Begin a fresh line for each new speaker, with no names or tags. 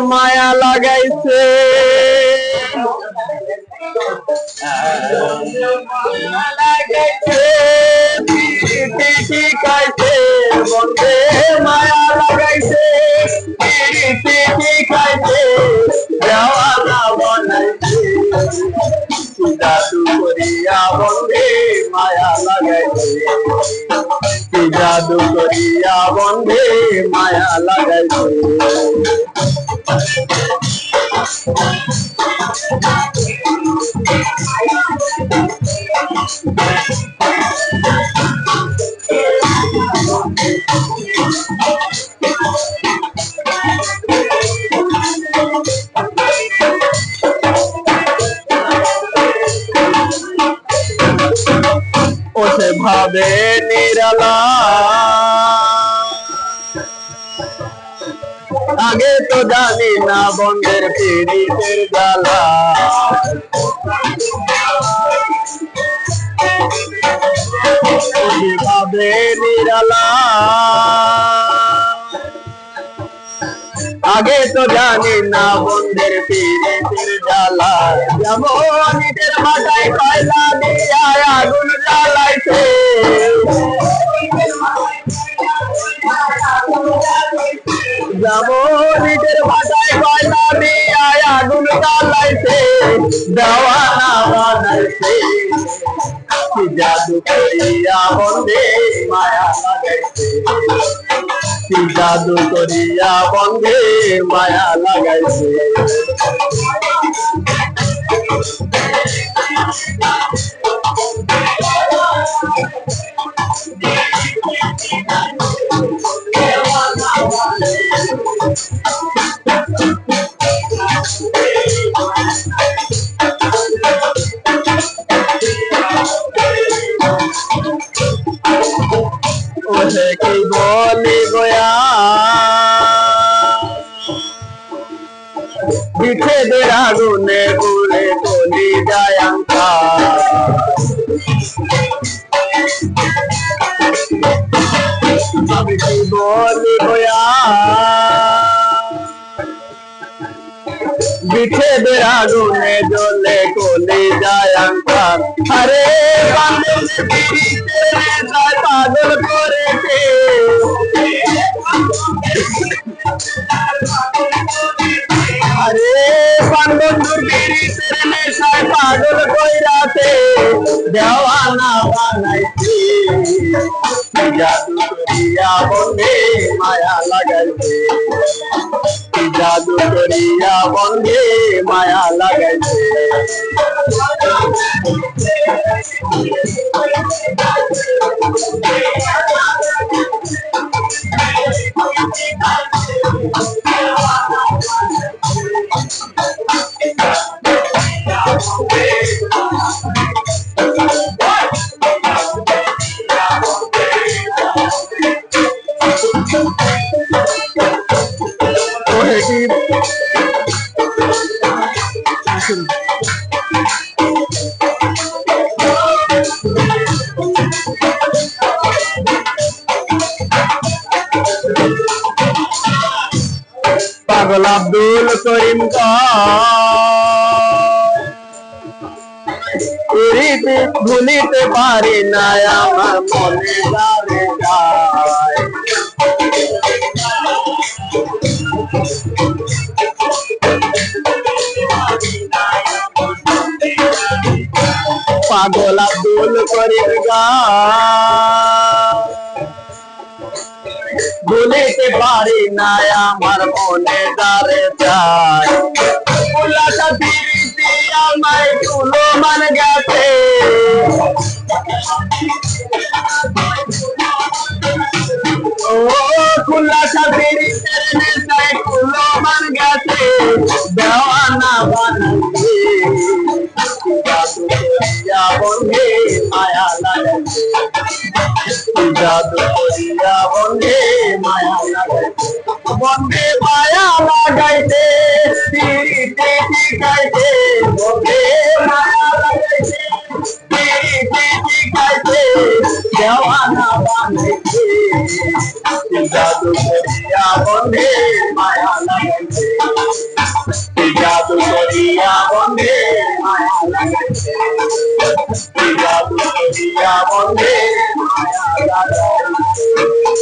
মায়া লাগাইছে শিখাইছে বন্ধে মায়া লাগাইছে শিখাইছে দেওয়ানা বানাইছে জাদু করিয়া বন্ধে মায়া লাগাইছে জাদু করিয়া বন্ধে মায়া লাগাইছে ওসে ভাবে নিরালা আগে তো জানি না বন্ধের পীড়িতের জ্বালা ওসে ভাবে নিরালা আগে তো জানি না বন্ধের পীড়িতের জ্বালা যেমন ইটের মাথায় কয়লা দিয়া আগুন জ্বালাইছে যেমন ইটের মাথায় কয়লা দিয়া আগুন জ্বালাইছে দেওয়ানা বানাইছে জাদু করিয়া বন্ধে মায়া লাগাইছে জাদু করিয়া বন্ধে মায়া লাগাইছে ওহে কি বলি গোয়া বিচ্ছেদের আগুনে পুড়ে বলি যায় আমি কি বলি গোয়া বিচ্ছেদের আগুনে জ্বলে কলি যায় অঙ্কার আরে পাগল করেছে আরে বন্ধুর পীড়িতের নেশায় পাগল কইরাছে দেওয়ানা বানাইছে জাদু করিয়া বন্ধে মায়া লাগাইছে জাদু করিয়া বন্ধে মায়া লাগাইছে পাগল আব্দুল করিম ভুলিতে পারি না আমার মনে যারে যায় পাগল আব্দুল করিম ভুলিতে পারি না আমার মনে যারে যায় উল্লাসা ফিরিতে আমায় তুলো মান গেছে ও উল্লাসা ফিরিতে নেশায় তুলো মান গেছে দেওয়ানা বানাইছে জাদু করিয়া বন্ধে মায়া লাগাইছে জাদু করিয়া বন্ধে মায়া লাগাইছে বন্ধে মায়া লাগাইছে পিরিতে শিখাইছে বন্ধে মায়া লাগাইছে পিরিতে শিখাইছে দেওয়ানা বানাইছে জাদু করিয়া বন্ধে মায়া লাগাইছে করিয়া বন্ধে মায়া লাগাইছে